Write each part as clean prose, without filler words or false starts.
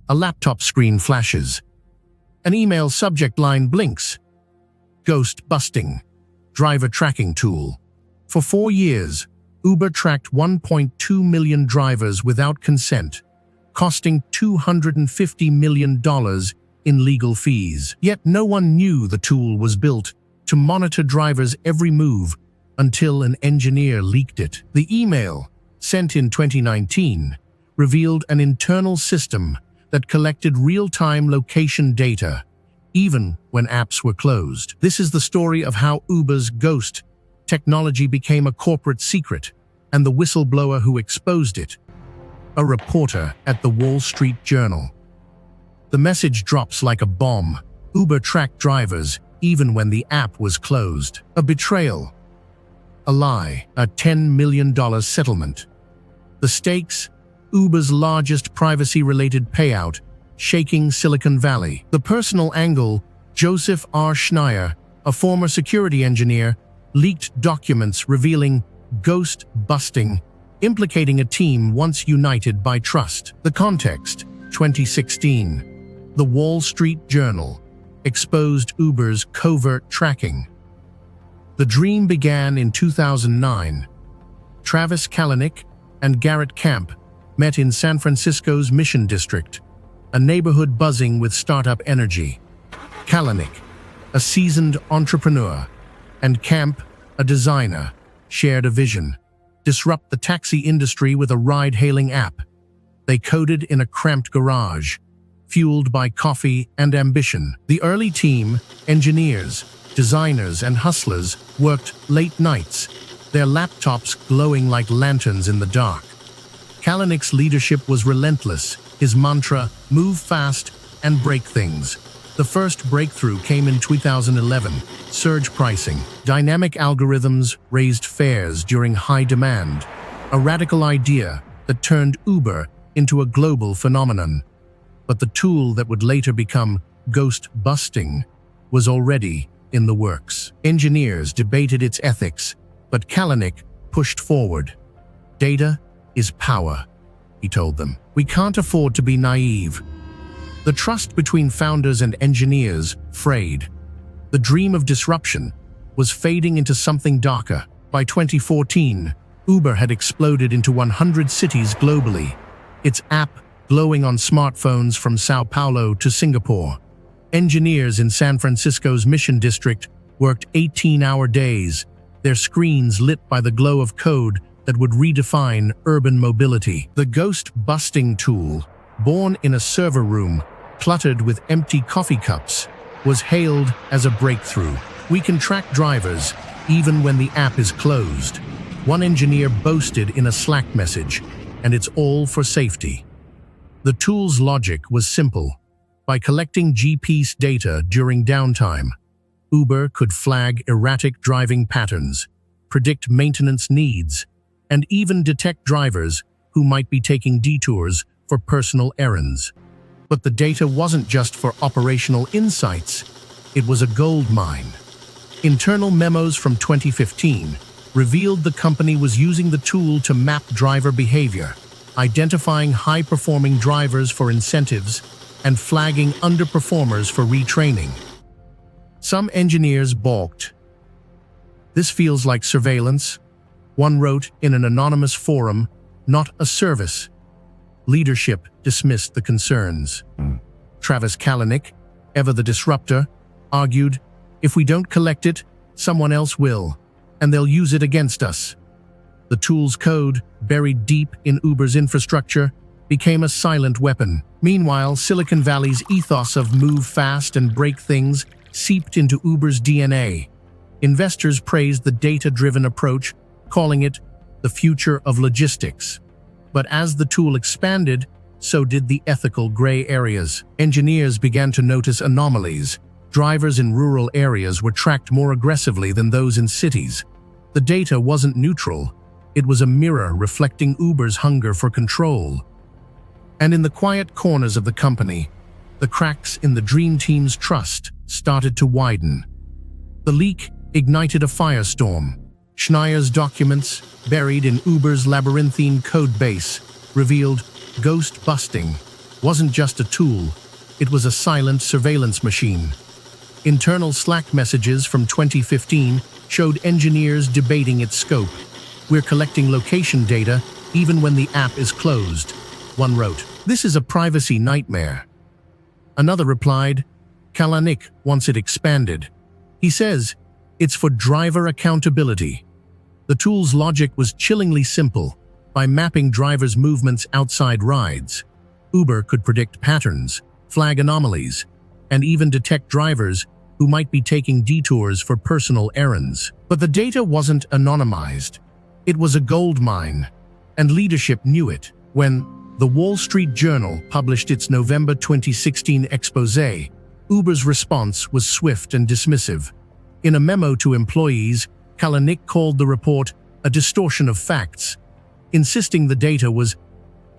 A laptop screen flashes. An email subject line blinks. Ghost busting. Driver tracking tool. For 4 years, Uber tracked 1.2 million drivers without consent, costing $250 million in legal fees. Yet no one knew the tool was built to monitor drivers' every move until an engineer leaked it. The email, sent in 2019, revealed an internal system that collected real-time location data, even when apps were closed. This is the story of how Uber's ghost technology became a corporate secret, and the whistleblower who exposed it, a reporter at the Wall Street Journal. The message drops like a bomb. Uber tracked drivers even when the app was closed. A betrayal. A lie. A $10 million settlement. The stakes: Uber's largest privacy-related payout, shaking Silicon Valley. The personal angle: Joseph R. Schneier, a former security engineer, leaked documents revealing ghost busting, implicating a team once united by trust. The context: 2016. The Wall Street Journal exposed Uber's covert tracking. The dream began in 2009. Travis Kalanick and Garrett Camp met in San Francisco's Mission District, a neighborhood buzzing with startup energy. Kalanick, a seasoned entrepreneur, and Camp, a designer, shared a vision: disrupt the taxi industry with a ride-hailing app. They coded in a cramped garage, fueled by coffee and ambition. The early team, engineers, designers, and hustlers, worked late nights, their laptops glowing like lanterns in the dark. Kalanick's leadership was relentless, his mantra: move fast and break things. The first breakthrough came in 2011, surge pricing. Dynamic algorithms raised fares during high demand, a radical idea that turned Uber into a global phenomenon. But the tool that would later become ghost busting was already in the works. Engineers debated its ethics, but Kalanick pushed forward. Data is power, he told them. We can't afford to be naive. The trust between founders and engineers frayed. The dream of disruption was fading into something darker. By 2014, Uber had exploded into 100 cities globally, its app glowing on smartphones from Sao Paulo to Singapore. Engineers in San Francisco's Mission District worked 18-hour days, their screens lit by the glow of code that would redefine urban mobility. The ghost-busting tool, born in a server room cluttered with empty coffee cups, was hailed as a breakthrough. We can track drivers even when the app is closed, one engineer boasted in a Slack message, and it's all for safety. The tool's logic was simple. By collecting GPS data during downtime, Uber could flag erratic driving patterns, predict maintenance needs, and even detect drivers who might be taking detours for personal errands. But the data wasn't just for operational insights, it was a gold mine. Internal memos from 2015 revealed the company was using the tool to map driver behavior, identifying high-performing drivers for incentives and flagging underperformers for retraining. Some engineers balked. "This feels like surveillance," one wrote in an anonymous forum, "not a service." Leadership dismissed the concerns. Travis Kalanick, ever the disruptor, argued, "If we don't collect it, someone else will, and they'll use it against us." The tool's code, buried deep in Uber's infrastructure, became a silent weapon. Meanwhile, Silicon Valley's ethos of move fast and break things seeped into Uber's DNA. Investors praised the data-driven approach, calling it the future of logistics. But as the tool expanded, so did the ethical gray areas. Engineers began to notice anomalies. Drivers in rural areas were tracked more aggressively than those in cities. The data wasn't neutral. It was a mirror reflecting Uber's hunger for control. And in the quiet corners of the company, the cracks in the dream team's trust started to widen. The leak ignited a firestorm. Schneier's documents, buried in Uber's labyrinthine codebase, revealed ghost busting, wasn't just a tool, it was a silent surveillance machine. Internal Slack messages from 2015 showed engineers debating its scope. "We're collecting location data even when the app is closed," one wrote. "This is a privacy nightmare." Another replied, "Kalanick wants it expanded. He says it's for driver accountability." The tool's logic was chillingly simple. By mapping drivers' movements outside rides, Uber could predict patterns, flag anomalies, and even detect drivers who might be taking detours for personal errands. But the data wasn't anonymized. It was a gold mine, and leadership knew it. When the Wall Street Journal published its November 2016 exposé, Uber's response was swift and dismissive. In a memo to employees, Kalanick called the report a distortion of facts, insisting the data was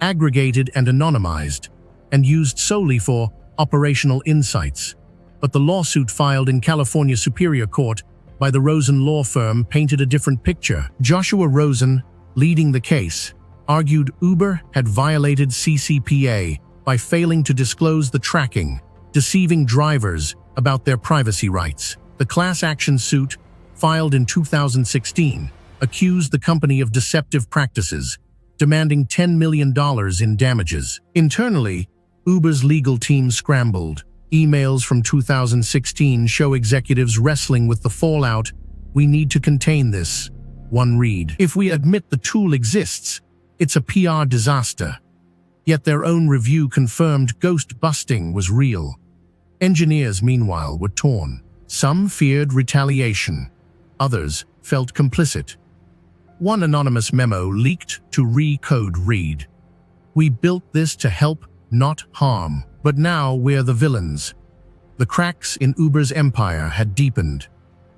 aggregated and anonymized, and used solely for operational insights. But the lawsuit filed in California Superior Court by the Rosen law firm painted a different picture. Joshua Rosen, leading the case, argued Uber had violated CCPA by failing to disclose the tracking, deceiving drivers about their privacy rights. The class action suit, filed in 2016, accused the company of deceptive practices, demanding $10 million in damages. Internally, Uber's legal team scrambled. Emails from 2016 show executives wrestling with the fallout. "We need to contain this," one read. "If we admit the tool exists, it's a PR disaster." Yet their own review confirmed ghost busting was real. Engineers, meanwhile, were torn. Some feared retaliation. Others felt complicit. One anonymous memo leaked to Recode read, "We built this to help, not harm, but now we're the villains." The cracks in Uber's empire had deepened.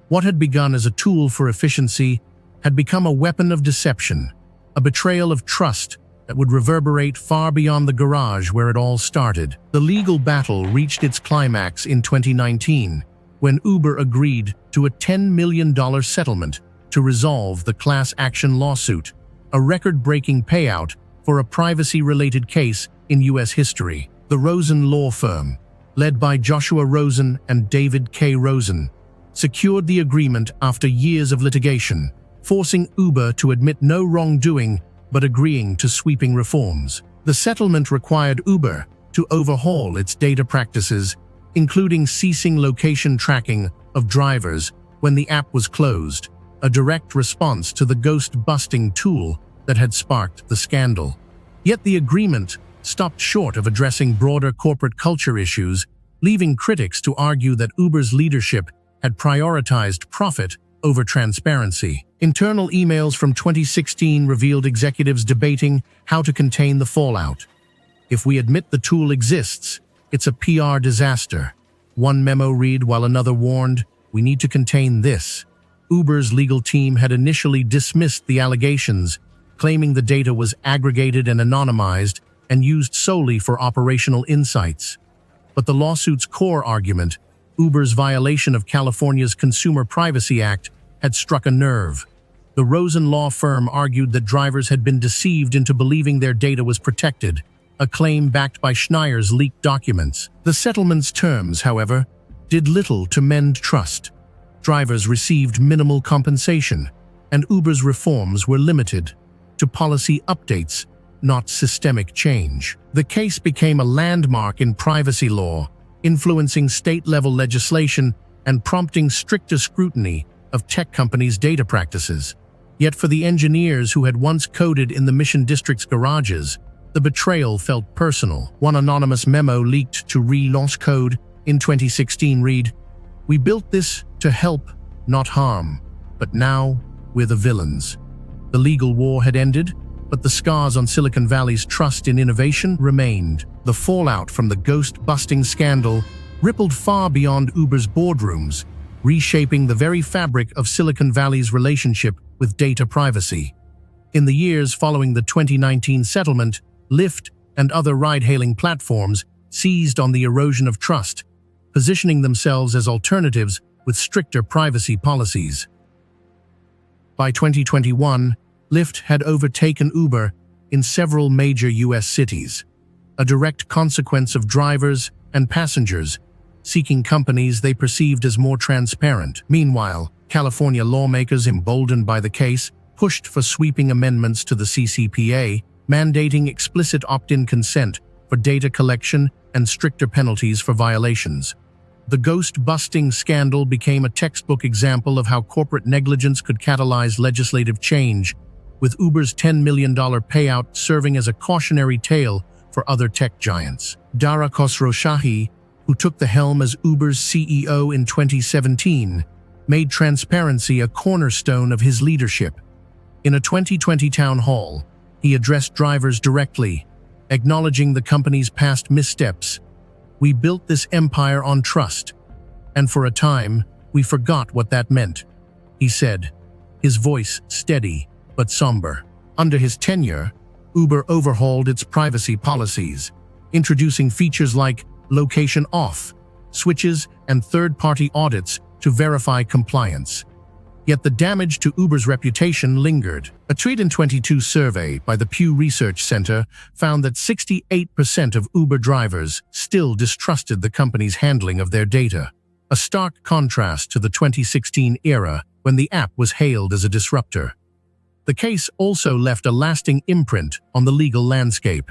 What had begun as a tool for efficiency had become a weapon of deception, a betrayal of trust that would reverberate far beyond the garage where it all started. The legal battle reached its climax in 2019, when Uber agreed to a $10 million settlement to resolve the class action lawsuit, a record-breaking payout for a privacy-related case in U.S. history. The Rosen law firm, led by Joshua Rosen and David K. Rosen, secured the agreement after years of litigation, forcing Uber to admit no wrongdoing but agreeing to sweeping reforms. The settlement required Uber to overhaul its data practices, including ceasing location tracking of drivers when the app was closed, a direct response to the ghost-busting tool that had sparked the scandal. Yet the agreement stopped short of addressing broader corporate culture issues, leaving critics to argue that Uber's leadership had prioritized profit over transparency. Internal emails from 2016 revealed executives debating how to contain the fallout. "If we admit the tool exists, it's a PR disaster," one memo read, while another warned, "We need to contain this." Uber's legal team had initially dismissed the allegations, claiming the data was aggregated and anonymized and used solely for operational insights. But the lawsuit's core argument, Uber's violation of California's Consumer Privacy Act, had struck a nerve. The Rosen law firm argued that drivers had been deceived into believing their data was protected, a claim backed by Schneier's leaked documents. The settlement's terms, however, did little to mend trust. Drivers received minimal compensation, and Uber's reforms were limited to policy updates, not systemic change. The case became a landmark in privacy law, influencing state-level legislation and prompting stricter scrutiny of tech companies' data practices. Yet for the engineers who had once coded in the Mission District's garages, the betrayal felt personal. One anonymous memo leaked to Relaunch Code in 2016 read, "We built this to help, not harm, but now we're the villains." The legal war had ended, but the scars on Silicon Valley's trust in innovation remained. The fallout from the ghost-busting scandal rippled far beyond Uber's boardrooms, reshaping the very fabric of Silicon Valley's relationship with data privacy. In the years following the 2019 settlement, Lyft and other ride-hailing platforms seized on the erosion of trust, positioning themselves as alternatives with stricter privacy policies. By 2021, Lyft had overtaken Uber in several major U.S. cities, a direct consequence of drivers and passengers seeking companies they perceived as more transparent. Meanwhile, California lawmakers, emboldened by the case, pushed for sweeping amendments to the CCPA, mandating explicit opt-in consent for data collection and stricter penalties for violations. The ghost-busting scandal became a textbook example of how corporate negligence could catalyze legislative change, with Uber's $10 million payout serving as a cautionary tale for other tech giants. Dara Khosrowshahi, who took the helm as Uber's CEO in 2017, made transparency a cornerstone of his leadership. In a 2020 town hall, he addressed drivers directly, acknowledging the company's past missteps. "We built this empire on trust, and for a time, we forgot what that meant," he said, his voice steady but somber. Under his tenure, Uber overhauled its privacy policies, introducing features like location off switches and third-party audits to verify compliance. Yet the damage to Uber's reputation lingered. A 2022 survey by the Pew Research Center found that 68% of Uber drivers still distrusted the company's handling of their data, a stark contrast to the 2016 era when the app was hailed as a disruptor. The case also left a lasting imprint on the legal landscape.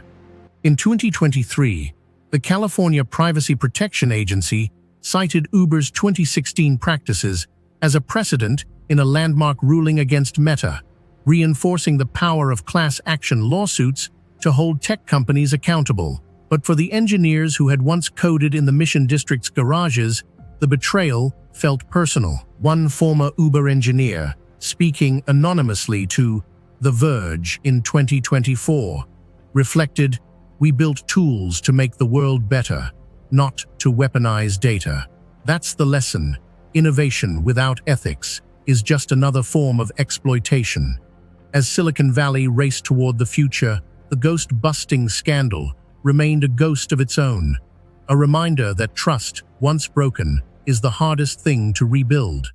In 2023, the California Privacy Protection Agency cited Uber's 2016 practices as a precedent in a landmark ruling against Meta, reinforcing the power of class action lawsuits to hold tech companies accountable. But for the engineers who had once coded in the Mission District's garages, the betrayal felt personal. One former Uber engineer, speaking anonymously to The Verge in 2024, reflected, "We built tools to make the world better, not to weaponize data." That's the lesson. Innovation without ethics is just another form of exploitation. As Silicon Valley raced toward the future, the ghost-busting scandal remained a ghost of its own, a reminder that trust, once broken, is the hardest thing to rebuild.